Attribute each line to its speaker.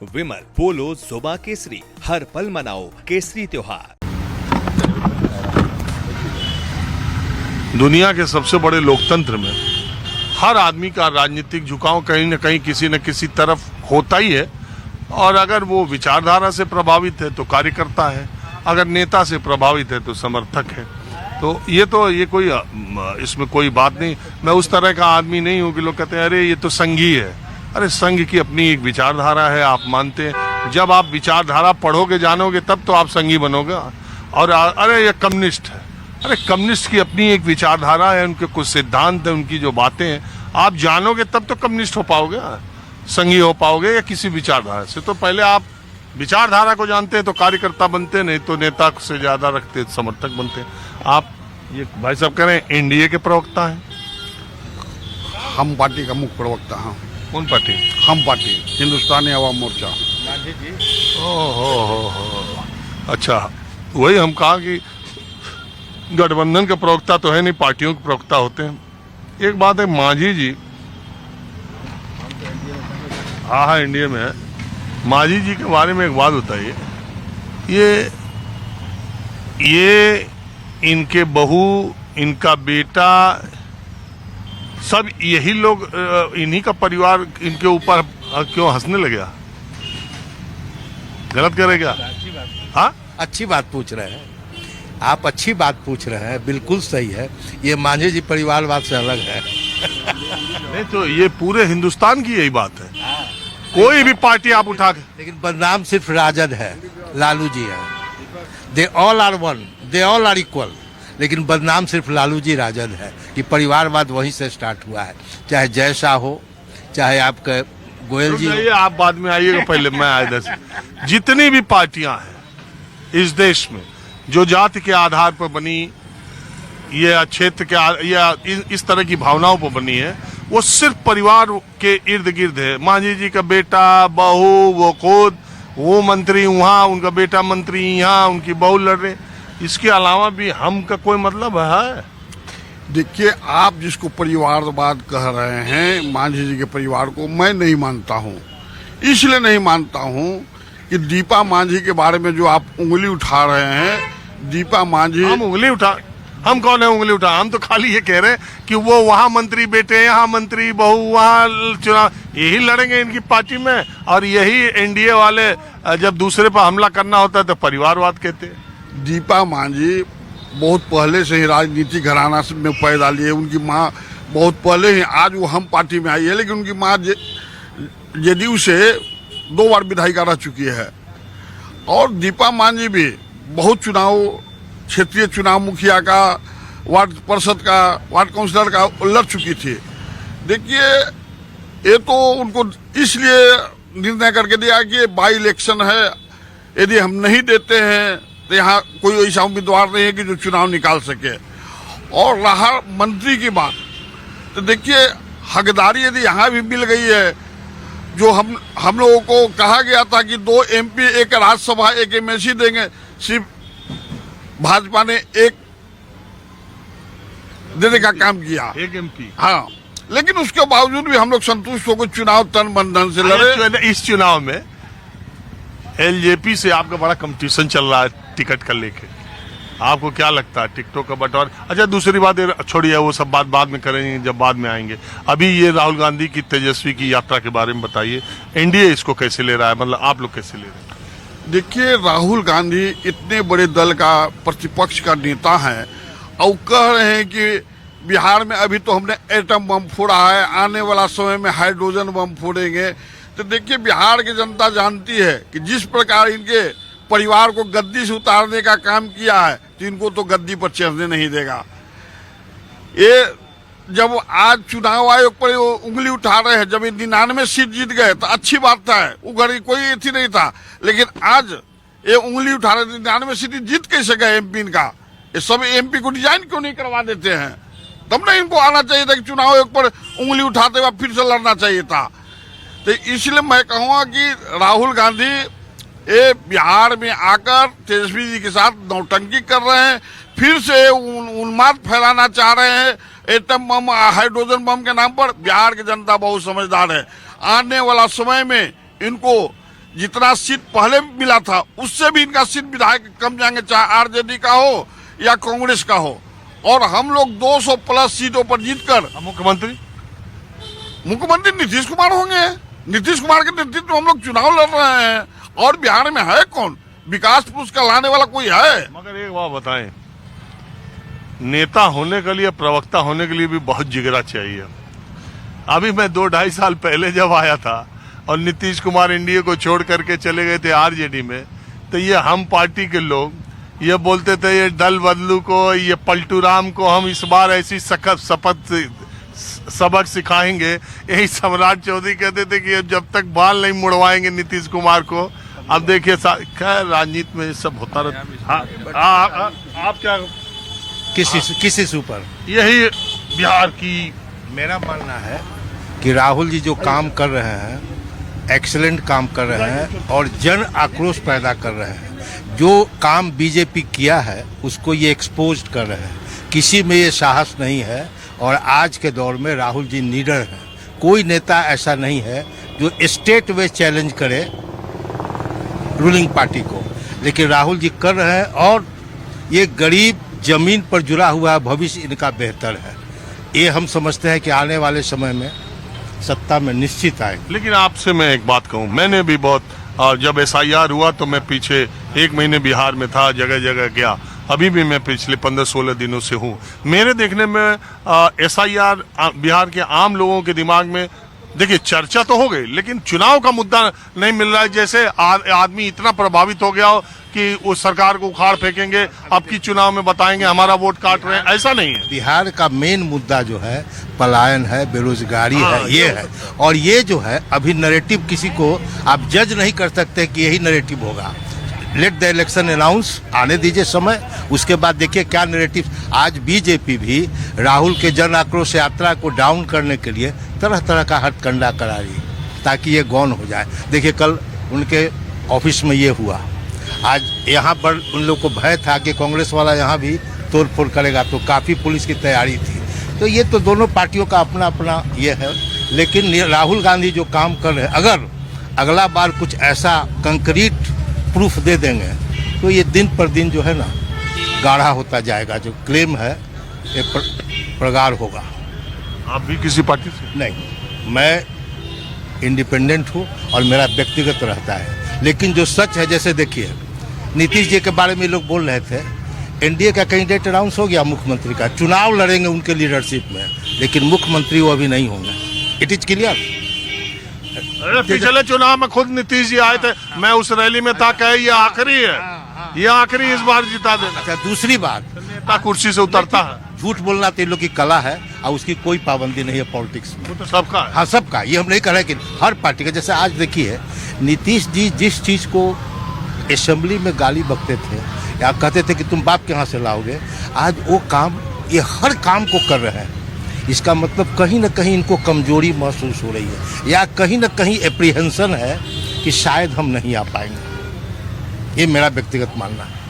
Speaker 1: विमल पोलो जुबा केसरी, हर पल मनाओ केसरी त्योहार।
Speaker 2: दुनिया के सबसे बड़े लोकतंत्र में हर आदमी का राजनीतिक झुकाव कहीं न कहीं किसी न किसी तरफ होता ही है। और अगर वो विचारधारा से प्रभावित है तो कार्यकर्ता है, अगर नेता से प्रभावित है तो समर्थक है। तो ये कोई इसमें कोई बात नहीं। मैं उस तरह का आदमी नहीं हूँ कि लोग कहते हैं अरे ये तो संघी है। अरे संघ की अपनी एक विचारधारा है, आप मानते हैं। जब आप विचारधारा पढ़ोगे जानोगे तब तो आप संघी बनोगे। और अरे ये कम्युनिस्ट है, अरे कम्युनिस्ट की अपनी एक विचारधारा है, उनके कुछ सिद्धांत है, उनकी जो बातें हैं आप जानोगे तब तो कम्युनिस्ट हो पाओगे, संघी हो पाओगे या किसी विचारधारा से। तो पहले आप विचारधारा को जानते हैं तो कार्यकर्ता बनते, नहीं तो नेता से ज्यादा रखते समर्थक बनते। आप ये भाई साहब कह रहे हैं एनडीए के प्रवक्ता हैं?
Speaker 3: हम पार्टी का मुख्य प्रवक्ता हैं।
Speaker 2: कौन पार्टी?
Speaker 3: हम पार्टी, हिंदुस्तानी अवाम मोर्चा।
Speaker 2: हो। अच्छा, वही हम कहा कि गठबंधन के प्रवक्ता तो है नहीं, पार्टियों के प्रवक्ता होते हैं। एक बात है, मांझी जी, हाँ इंडिया में है। मांझी जी के बारे में एक बात बताइए। ये इनके बहू, इनका बेटा, सब यही लोग, इन्हीं का परिवार इनके ऊपर क्यों हंसने लगे? गलत करे क्या? हाँ,
Speaker 4: अच्छी बात पूछ रहे हैं आप, अच्छी बात पूछ रहे हैं, बिल्कुल सही है। ये मांझी जी परिवारवाद से अलग है।
Speaker 2: नहीं तो ये पूरे हिंदुस्तान की यही बात है। कोई भी पार्टी आप उठा के,
Speaker 4: लेकिन बदनाम सिर्फ राजद है, लालू जी है। They all are one, they all are equal. लेकिन बदनाम सिर्फ लालू जी राजद है कि परिवारवाद वहीं से स्टार्ट हुआ है। चाहे जय शाह हो, चाहे आपके गोयल जी हो।
Speaker 2: आप बाद में आइएगा, पहले मैं आया इधर से। जितनी भी पार्टियां हैं इस देश में जो जाति के आधार पर बनी या क्षेत्र के या इस तरह की भावनाओं पर बनी है, वो सिर्फ परिवार के इर्द गिर्द है। मांझी जी का बेटा, बहू, वो खुद, वो मंत्री वहाँ, उनका बेटा मंत्री यहाँ, उनकी बहू लड़ रहे। इसके अलावा भी हम का कोई मतलब है?
Speaker 3: देखिए, आप जिसको परिवारवाद कह रहे हैं, मांझी जी के परिवार को मैं नहीं मानता हूँ। इसलिए नहीं मानता हूँ कि दीपा मांझी के बारे में जो आप उंगली उठा रहे हैं, दीपा मांझी।
Speaker 2: हम उंगली उठा, हम कौन है उंगली उठा? हम तो खाली ये कह रहे हैं कि वो वहाँ मंत्री बेटे, यहाँ मंत्री बहू, वहाँ चुनाव, यही लड़ेंगे इनकी पार्टी में। और यही एनडीए वाले जब दूसरे पर हमला करना होता है तो परिवारवाद कहते हैं।
Speaker 3: दीपा मांझी बहुत पहले से ही राजनीतिक घराना में पैदा लिए। उनकी माँ बहुत पहले ही, आज वो हम पार्टी में आई है, लेकिन उनकी माँ जदयू से 2 बार विधायिका रह चुकी है। और दीपा मांझी भी बहुत चुनाव, क्षेत्रीय चुनाव मुखिया का, वार्ड पार्षद का, वार्ड काउंसिलर का लड़ चुकी थी। देखिए, ये तो उनको इसलिए निर्णय करके दिया कि बाई इलेक्शन है, यदि हम नहीं देते हैं तो यहाँ कोई ऐसा उम्मीदवार नहीं है कि जो चुनाव निकाल सके। और रहा मंत्री की बात, तो देखिए हकदारी यदि यहाँ भी मिल गई है, जो हम लोगों को कहा गया था कि 2 एमपी, 1 राज्यसभा, 1 एमएलसी देंगे, सिर्फ भाजपा ने 1 देने का काम किया,
Speaker 2: 1 एमपी।
Speaker 3: हाँ, लेकिन उसके बावजूद भी हम लोग संतुष्ट होकर चुनाव तन मन धन से लड़े।
Speaker 2: इस चुनाव में एलजेपी से आपका बड़ा कंपटीशन चल रहा है टिकट का लेके। आपको क्या लगता है टिकटों का बंटवारा? अच्छा, दूसरी बात छोड़िए, वो सब बात बाद में करेंगे जब बाद में आएंगे। अभी ये राहुल गांधी की तेजस्वी की यात्रा के बारे में बताइए। एनडीए इसको कैसे ले रहा है, मतलब आप लोग कैसे ले रहे हैं?
Speaker 3: देखिए, राहुल गांधी इतने बड़े दल का प्रतिपक्ष का नेता है और कह रहे हैं कि बिहार में अभी तो हमने एटम बम फोड़ा है, आने वाला समय में हाइड्रोजन बम फोड़ेंगे। तो देखिए, बिहार की जनता जानती है कि जिस प्रकार इनके परिवार को गद्दी से उतारने का काम किया है, तो इनको तो गद्दी पर चढ़ने नहीं देगा। ये जब आज चुनाव आयोग पर उंगली उठा रहे हैं, जब ये 99 सीट जीत गए तो अच्छी बात था, वो घड़ी कोई एथी नहीं था। लेकिन आज ये उंगली उठा रहे, 99 सीट जीत कैसे गए एमपी इनका? ये सब एमपी को डिजाइन क्यों नहीं करवा देते हैं? तब नहीं इनको आना चाहिए था कि चुनाव आयोग पर उंगली उठाते हुए फिर से लड़ना चाहिए था। तो इसलिए मैं कहूँगा कि राहुल गांधी ये बिहार में आकर तेजस्वी जी के साथ नौटंकी कर रहे हैं, फिर से उन्माद फैलाना चाह रहे हैं एटम बम, हाइड्रोजन बम के नाम पर। बिहार की जनता बहुत समझदार है। आने वाला समय में इनको जितना सीट पहले मिला था उससे भी इनका सीट विधायक कम जाएंगे, चाहे आरजेडी का हो या कांग्रेस का हो। और हम लोग 200 प्लस सीटों पर जीतकर मुख्यमंत्री नीतीश कुमार होंगे। नीतीश कुमार के नेतृत्व में हम लोग चुनाव लड़ रहे हैं। और बिहार में है कौन विकास पुरुष का लाने वाला, कोई है?
Speaker 2: मगर एक बात बताएं, नेता होने के लिए, प्रवक्ता होने के लिए भी बहुत जिगरा चाहिए। अभी मैं 2-2.5 साल पहले जब आया था और नीतीश कुमार एनडीए को छोड़ करके चले गए थे आरजेडी में, तो ये हम पार्टी के लोग ये बोलते थे, ये दल बदलू को, ये पलटू राम को हम इस बार ऐसी सख्त सबक सिखाएंगे। यही सम्राट चौधरी कहते थे कि जब तक बाल नहीं मुड़वाएंगे नीतीश कुमार को। अब देखिए खैर राजनीति में सब होता रहता। आप क्या
Speaker 4: किसी से ऊपर
Speaker 2: यही बिहार की
Speaker 4: मेरा मानना है कि राहुल जी जो काम कर रहे हैं, एक्सीलेंट काम कर रहे हैं और जन आक्रोश पैदा कर रहे हैं। जो काम बीजेपी किया है उसको ये एक्सपोज कर रहे हैं। किसी में ये साहस नहीं है और आज के दौर में राहुल जी लीडर हैं। कोई नेता ऐसा नहीं है जो स्टेट वे चैलेंज करे रूलिंग पार्टी को, लेकिन राहुल जी कर रहे हैं और ये गरीब जमीन पर जुड़ा हुआ भविष्य इनका बेहतर है। ये हम समझते हैं कि आने वाले समय में सत्ता में निश्चित आए।
Speaker 2: लेकिन आपसे मैं एक बात कहूँ, मैंने भी बहुत जब SIR हुआ तो मैं पीछे 1 महीने बिहार में था, जगह जगह गया। अभी भी मैं पिछले 15-16 दिनों से हूँ। मेरे देखने में SIR बिहार के आम लोगों के दिमाग में, देखिए चर्चा तो हो गई लेकिन चुनाव का मुद्दा नहीं मिल रहा है। जैसे आदमी इतना प्रभावित हो गया हो कि उस सरकार को उखाड़ फेंकेंगे, अब की चुनाव में बताएंगे हमारा वोट काट रहे हैं, ऐसा नहीं है।
Speaker 4: बिहार का मेन मुद्दा जो है पलायन है, बेरोजगारी है, ये है। और ये जो है अभी नैरेटिव किसी को आप जज नहीं कर सकते कि यही नैरेटिव होगा। लेट द इलेक्शन अनाउंस, आने दीजिए समय, उसके बाद देखिए क्या नैरेटिव। आज बीजेपी भी राहुल के जन आक्रोश यात्रा को डाउन करने के लिए तरह तरह का हथकंडा करा रही है ताकि ये गौन हो जाए। देखिए कल उनके ऑफिस में ये हुआ, आज यहाँ पर उन लोग को भय था कि कांग्रेस वाला यहाँ भी तोड़ फोड़ करेगा, तो काफ़ी पुलिस की तैयारी थी। तो ये तो दोनों पार्टियों का अपना अपना ये है। लेकिन राहुल गांधी जो काम कर रहे हैं, अगर अगला बार कुछ ऐसा कंक्रीट प्रूफ दे देंगे तो ये दिन पर दिन जो है ना गाढ़ा होता जाएगा। जो क्लेम है ये प्रगाढ़ होगा।
Speaker 2: आप भी किसी पार्टी से?
Speaker 4: नहीं, मैं इंडिपेंडेंट हूँ और मेरा व्यक्तिगत रहता है। लेकिन जो सच है, जैसे देखिए नीतीश जी के बारे में लोग बोल रहे थे, एनडीए का कैंडिडेट अनाउंस हो गया मुख्यमंत्री का, चुनाव लड़ेंगे उनके लीडरशिप में, लेकिन मुख्यमंत्री वो अभी नहीं होंगे। It is clear.
Speaker 2: पिछले चुनाव में खुद नीतीश जी आए थे, मैं उस रैली में था, कहे ये आखिरी है, ये आखिरी इस बार जिता देना।
Speaker 4: अच्छा, दूसरी बात,
Speaker 2: नेता कुर्सी से उतरता है।
Speaker 4: झूठ बोलना तो इन लोग की कला है और उसकी कोई पाबंदी नहीं है पॉलिटिक्स में।
Speaker 2: वो तो सबका है।
Speaker 4: हाँ, सबका। ये हम नहीं कह रहे कि हर पार्टी का। जैसे आज देखिए नीतीश जी जिस चीज को असेंबली में गाली बकते थे या कहते थे कि तुम बाप के यहाँ से लाओगे, आज वो काम, ये हर काम को कर रहे हैं। इसका मतलब कहीं ना कहीं इनको कमजोरी महसूस हो रही है या कहीं ना कहीं एप्रीहेंशन है कि शायद हम नहीं आ पाएंगे। ये मेरा व्यक्तिगत मानना है।